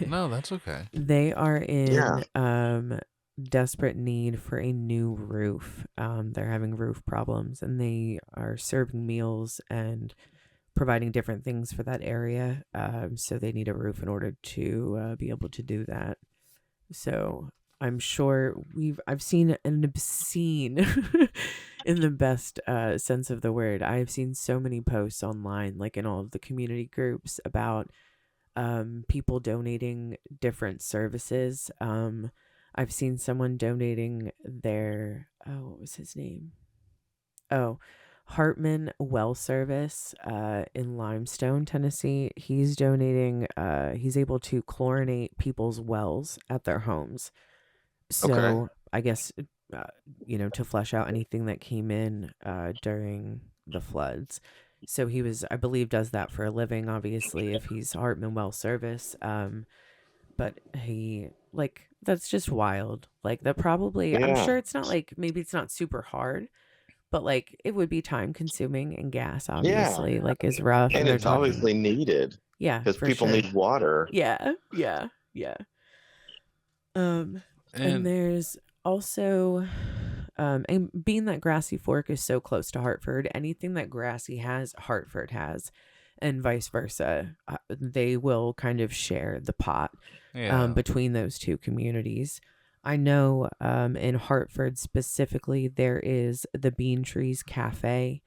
S2: No, that's okay.
S3: They are
S1: Yeah.
S3: in desperate need for a new roof. They're having roof problems, and they are serving meals and providing different things for that area. So they need a roof in order to be able to do that. So I'm sure I've seen an obscene, in the best sense of the word. I've seen so many posts online, like in all of the community groups, about people donating different services. I've seen someone donating their, what was his name? Oh, Hartman Well Service in Limestone, Tennessee. He's donating, he's able to chlorinate people's wells at their homes.
S1: Okay.
S3: So I guess, uh, to flesh out anything that came in during the floods. So he was, I believe, does that for a living, obviously, if he's Hartman Well Service. But he, like, that's just wild. Like, that probably, I'm
S1: Yeah.
S3: sure it's not like, maybe it's not super hard, but like, it would be time consuming, and gas,
S1: Yeah.
S3: obviously, like, is rough.
S1: And
S3: And they're
S1: it's
S3: talking,
S1: obviously needed
S3: yeah,
S1: because
S3: for
S1: people
S3: sure.
S1: need water.
S3: Yeah, yeah, yeah. Um, and
S2: And
S3: there's also, and being that Grassy Fork is so close to Hartford, anything that Grassy has, Hartford has, and vice versa. They will kind of share the pot
S2: yeah.
S3: between those two communities. I know in Hartford specifically, there is the Bean Trees Cafe.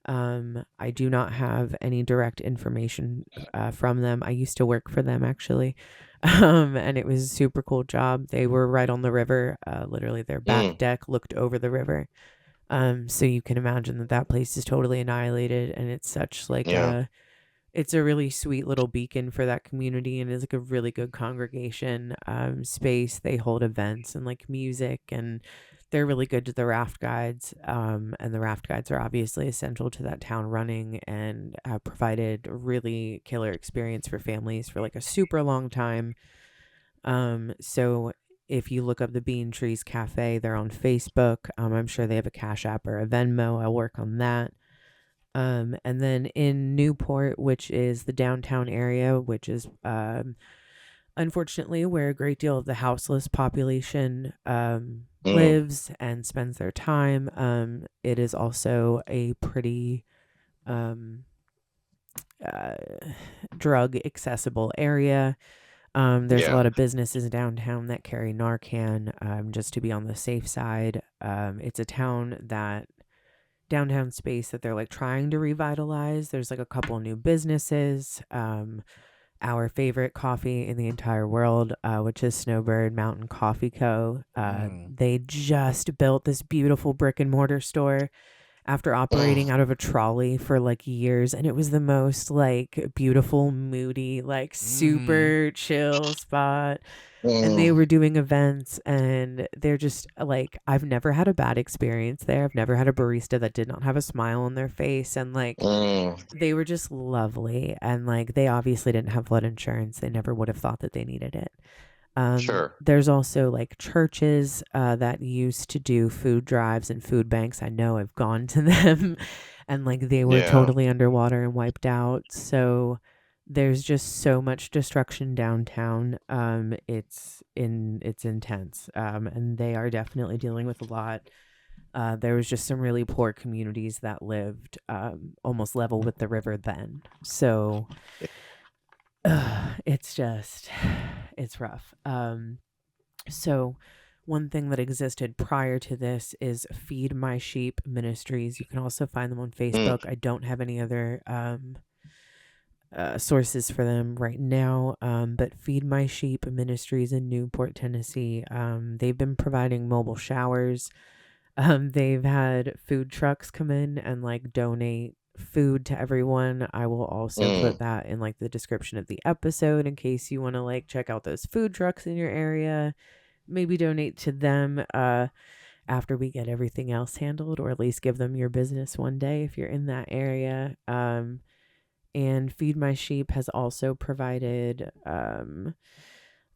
S3: I do not have any direct information from them. I used to work for them, actually. And it was a super cool job. They were right on the river. Literally, their back
S1: Mm.
S3: deck looked over the river. So you can imagine that that place is totally annihilated, and it's such like
S1: Yeah.
S3: it's a really sweet little beacon for that community, and is like a really good congregation space. They hold events and like music, and they're really good to the raft guides. And the raft guides are obviously essential to that town running, and have provided a really killer experience for families for like a super long time. So if you look up the Bean Trees Cafe, they're on Facebook. I'm sure they have a Cash App or a Venmo. I'll work on that. And then in Newport, which is the downtown area, which is unfortunately where a great deal of the houseless population
S1: Mm.
S3: lives and spends their time, it is also a pretty um, uh, drug accessible area. There's a
S1: Yeah.
S3: lot of businesses downtown that carry Narcan, just to be on the safe side. It's a town that downtown space that they're like trying to revitalize. There's like a couple new businesses. Our favorite coffee in the entire world, which is Snowbird Mountain Coffee Co. They just built this beautiful brick and mortar store after operating
S1: Mm.
S3: out of a trolley for like years, and it was the most like beautiful, moody, like
S2: Mm-hmm.
S3: super chill spot. And they
S1: Mm.
S3: were doing events, and they're just like, I've never had a bad experience there. I've never had a barista that did not have a smile on their face, and like
S1: Mm.
S3: they were just lovely. And like, they obviously didn't have flood insurance. They never would have thought that they needed it.
S1: Sure.
S3: There's also like churches that used to do food drives and food banks. I know, I've gone to them, and like they were
S1: Yeah.
S3: totally underwater and wiped out. So there's just so much destruction downtown. It's intense. And they are definitely dealing with a lot. There was just some really poor communities that lived almost level with the river then. So it's just, it's rough. So one thing that existed prior to this is Feed My Sheep Ministries. You can also find them on
S1: Mm.
S3: Facebook. I don't have any other sources for them right now, but Feed My Sheep Ministries in Newport, Tennessee. They've been providing mobile showers. They've had food trucks come in and like donate food to everyone. I will also put
S1: Mm.
S3: that in like the description of the episode in case you want to like check out those food trucks in your area. Maybe donate to them after we get everything else handled, or at least give them your business one day if you're in that area. And Feed My Sheep has also provided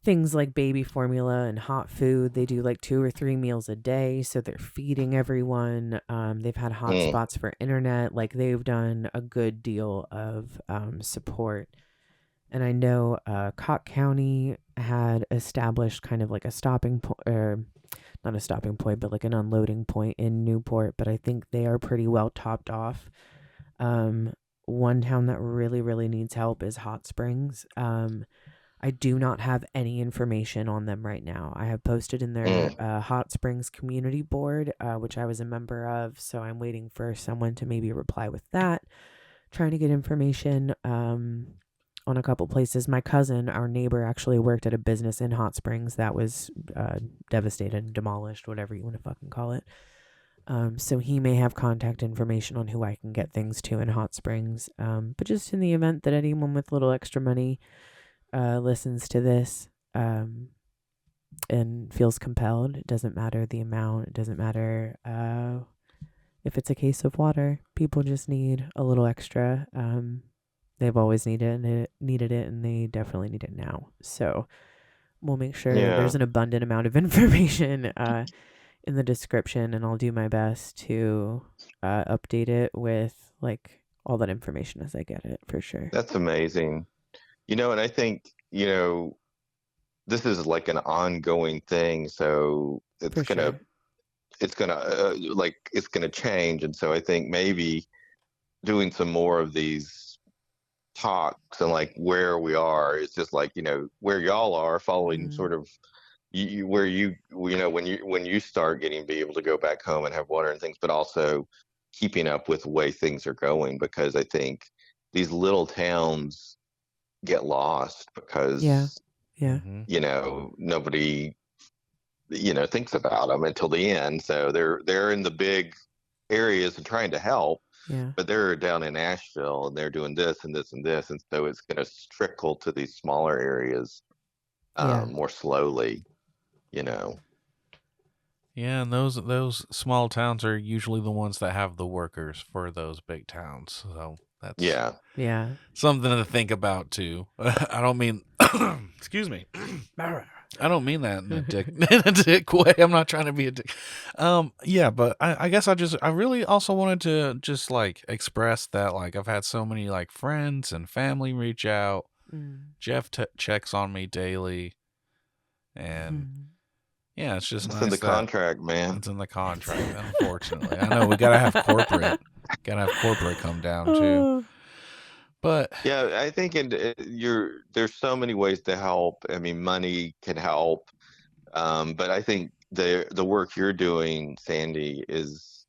S3: things like baby formula and hot food. They do like 2 or 3 meals a day, so they're feeding everyone. They've had
S1: Mm.
S3: hotspots for internet. Like, they've done a good deal of support. And I know Cott County had established kind of like a stopping point, or not a stopping point, but like an unloading point in Newport. But I think they are pretty well topped off. One town that really, really needs help is Hot Springs. I do not have any information on them right now. I have posted in their Hot Springs community board, which I was a member of. So I'm waiting for someone to maybe reply with that. Trying to get information on a couple places. My cousin, our neighbor, actually worked at a business in Hot Springs that was devastated, demolished, whatever you want to fucking call it. So he may have contact information on who I can get things to in Hot Springs. But just in the event that anyone with a little extra money listens to this and feels compelled, it doesn't matter the amount, it doesn't matter if it's a case of water. People just need a little extra. They've always needed it, and they definitely need it now. So we'll make sure there's an abundant amount of information in the description, and I'll do my best to update it with like all that information as I get it, for sure.
S1: That's amazing. And I think, this is like an ongoing thing, so it's gonna change. And so I think maybe doing some more of these talks and like where we are is just like, where y'all are following sort of when you start be able to go back home and have water and things, but also keeping up with the way things are going, because I think these little towns get lost because nobody thinks about them until the end. So they're in the big areas and trying to help, but they're down in Asheville and they're doing this and this and this, and so it's going to trickle to these smaller areas more slowly.
S2: Yeah, and those small towns are usually the ones that have the workers for those big towns. So that's something to think about too. I don't mean excuse me. I don't mean that in a dick way. I'm not trying to be a dick. But I guess I really also wanted to just like express that, like, I've had so many like friends and family reach out. Jeff checks on me daily, and it's just nice.
S1: It's in the contract, man.
S2: It's in the contract, unfortunately. I know we gotta have corporate come down too. But
S1: yeah, I think there's so many ways to help. I mean, money can help, but I think the work you're doing, Sandy, is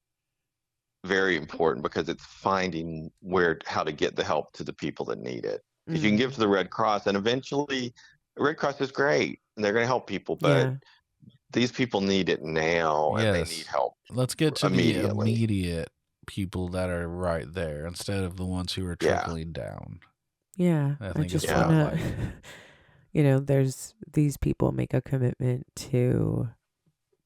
S1: very important, because it's finding how to get the help to the people that need it. Because you can give to the Red Cross, and eventually the Red Cross is great and they're going to help people, but these people need it now, and they need help.
S2: Let's get to the immediate people that are right there instead of the ones who are trickling down.
S3: I just want to there's these people make a commitment to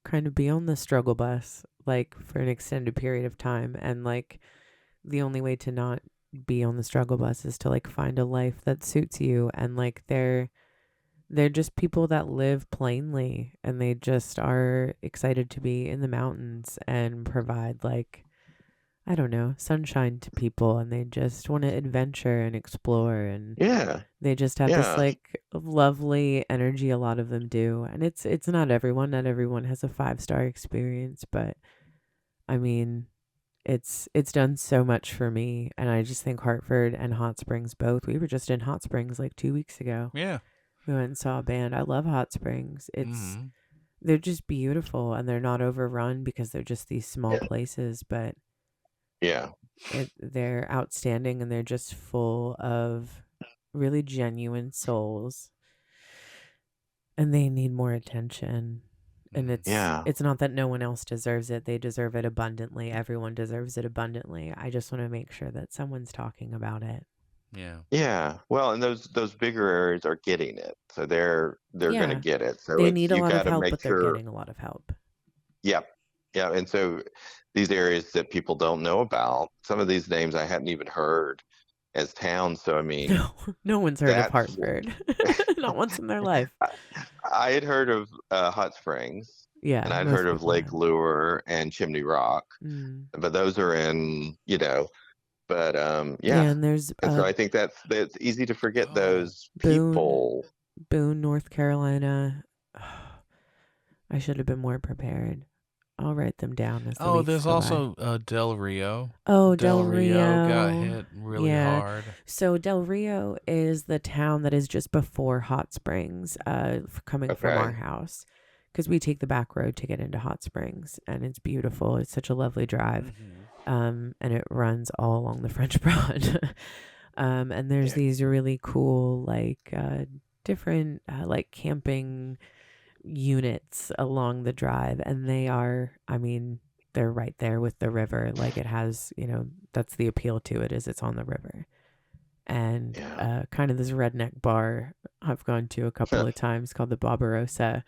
S3: kind of be on the struggle bus like for an extended period of time, and like the only way to not be on the struggle bus is to like find a life that suits you, and like they're just people that live plainly, and they just are excited to be in the mountains and provide like, I don't know, sunshine to people, and they just want to adventure and explore, and they just have this like lovely energy. A lot of them do, and it's not everyone. Not everyone has a 5-star experience, but I mean, it's done so much for me, and I just think Hartford and Hot Springs both. We were just in Hot Springs like 2 weeks ago.
S2: Yeah,
S3: we went and saw a band. I love Hot Springs. They're just beautiful, and they're not overrun because they're just these small places, but they're outstanding, and they're just full of really genuine souls, and they need more attention. And it's not that no one else deserves it. They deserve it abundantly. Everyone deserves it abundantly. I just want to make sure that someone's talking about it.
S1: Yeah. Well, and those bigger areas are getting it, so they're going to get it. So
S3: they need a lot of help, but they're getting a lot of help.
S1: Yeah. And so these areas that people don't know about, some of these names I hadn't even heard as towns. So I mean,
S3: no one's heard of Hartford, not once in their life.
S1: I had heard of Hot Springs, and I'd heard of Lake Lure and Chimney Rock, but those are in But
S3: Yeah,
S1: yeah.
S3: and there's
S1: And so I think that's easy to forget those
S3: Boone,
S1: people.
S3: North Carolina. I should have been more prepared. I'll write them down as the weeks
S2: there's
S3: go by.
S2: also Del Rio.
S3: Oh,
S2: Del
S3: Del
S2: Rio got
S3: Rio.
S2: hit really
S3: Yeah.
S2: hard.
S3: So Del Rio is the town that is just before Hot Springs, coming from our house. Because we take the back road to get into Hot Springs, and it's beautiful. It's such a lovely drive. And it runs all along the French Broad. And there's these really cool, like, different, like, camping units along the drive. And they are, I mean, they're right there with the river. Like, it has, that's the appeal to it, is it's on the river. And kind of this redneck bar I've gone to a couple of times called the Barbarossa.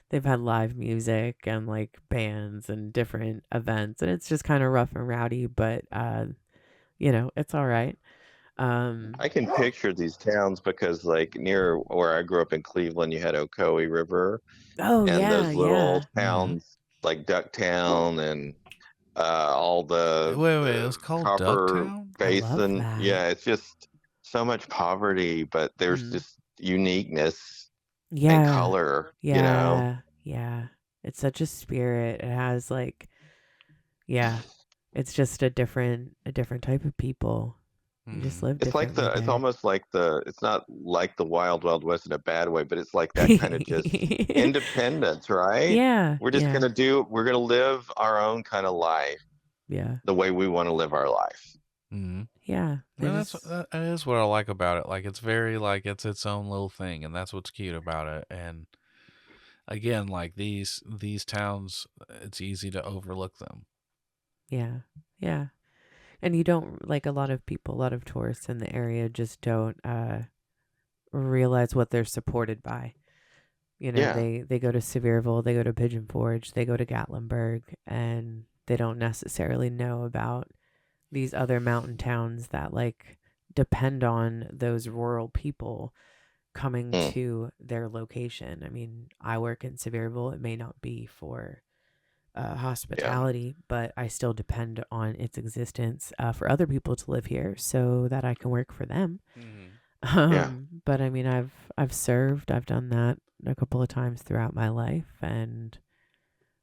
S3: They've had live music and like bands and different events, and it's just kind of rough and rowdy, but it's all right.
S1: I can picture these towns because, like, near where I grew up in Cleveland, you had Ocoee River,
S3: Oh
S1: and
S3: yeah,
S1: those little
S3: yeah.
S1: towns like Ducktown and all the
S2: Wait, it was called
S1: Copper
S2: Ducktown?
S3: I love
S1: Basin.
S3: that.
S1: Yeah, it's just so much poverty, but there's just uniqueness and color,
S3: Yeah. It's such a spirit. It has like, it's just a different type of people. You just live
S1: It's like
S3: differently
S1: it's
S3: there.
S1: almost like it's not like the Wild Wild West in a bad way, but it's like that kind of just independence, right?
S3: Yeah.
S1: We're just we're gonna live our own kind of life.
S3: Yeah.
S1: The way we want to live our life.
S3: Yeah.
S2: That is what I like about it. Like, it's very, like, it's its own little thing, and that's what's cute about it. And again, like, these towns, it's easy to overlook them.
S3: Yeah. Yeah. And you don't, like, a lot of tourists in the area just don't realize what they're supported by. They go to Sevierville, they go to Pigeon Forge, they go to Gatlinburg, and they don't necessarily know about these other mountain towns that, like, depend on those rural people coming to their location. I mean, I work in Sevierville. It may not be for hospitality, but I still depend on its existence for other people to live here so that I can work for them. But I mean, I've served. I've done that a couple of times throughout my life, and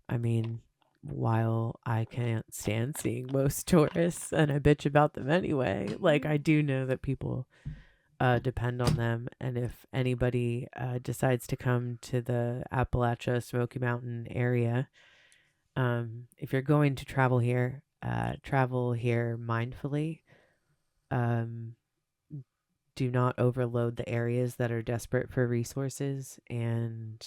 S3: I mean, while I can't stand seeing most tourists, and I bitch about them anyway, like, I do know that people depend on them, and if anybody decides to come to the Appalachia Smoky Mountain area, if you're going to travel here mindfully. Do not overload the areas that are desperate for resources, and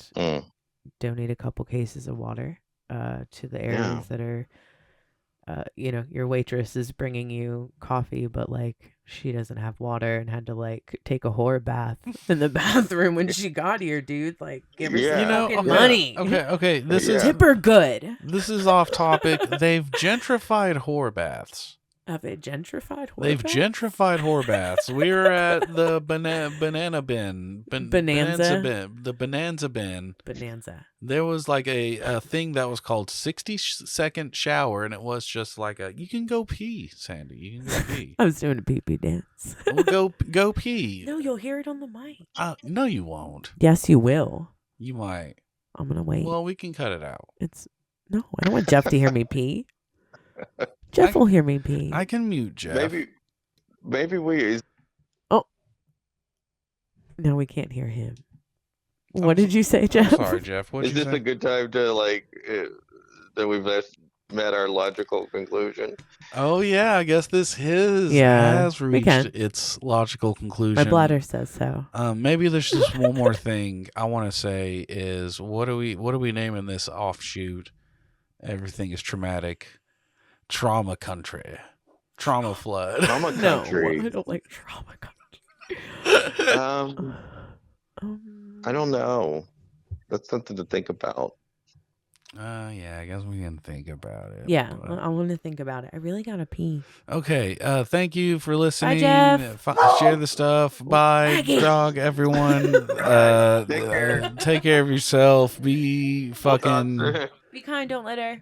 S3: donate a couple cases of water to the areas that are, your waitress is bringing you coffee, but like, she doesn't have water and had to like take a whore bath in the bathroom when she got here, dude. Like, give her some fucking money.
S2: Okay. This is
S3: tip her good.
S2: This is off topic. They've gentrified whore baths.
S3: Have they gentrified whore
S2: They've
S3: baths?
S2: gentrified whore baths. We were at the banana bin.
S3: Bonanza?
S2: The Bonanza bin.
S3: Bonanza.
S2: There was like a thing that was called 60-second shower, and it was just like you can go pee, Sandy. You can go pee.
S3: I was doing a pee-pee dance.
S2: Well, go pee.
S3: No, you'll hear it on the mic.
S2: No, you won't.
S3: Yes, you will.
S2: You might.
S3: I'm going to wait.
S2: Well, we can cut it out.
S3: No, I don't want Jeff to hear me pee. Jeff will hear me pee.
S2: I can mute Jeff.
S1: Maybe we.
S3: Oh, no, we can't hear him. What did you say, Jeff?
S2: I'm sorry, Jeff.
S1: Is this a good time to that we've met our logical conclusion?
S2: Oh yeah, I guess this has reached its logical conclusion.
S3: My bladder says so.
S2: Maybe there's just one more thing I want to say is what are we naming this offshoot? Everything is traumatic. Trauma country. Trauma flood.
S1: Trauma country.
S3: No, I don't like trauma country.
S1: I don't know. That's something to think about.
S2: Yeah, I guess we can think about it.
S3: Yeah, I want to think about it. I really gotta pee.
S2: Okay, thank you for listening.
S3: Bye, Jeff.
S2: Share the stuff. Bye, dog, everyone. Take care of yourself. Be fucking...
S3: Be kind, don't litter.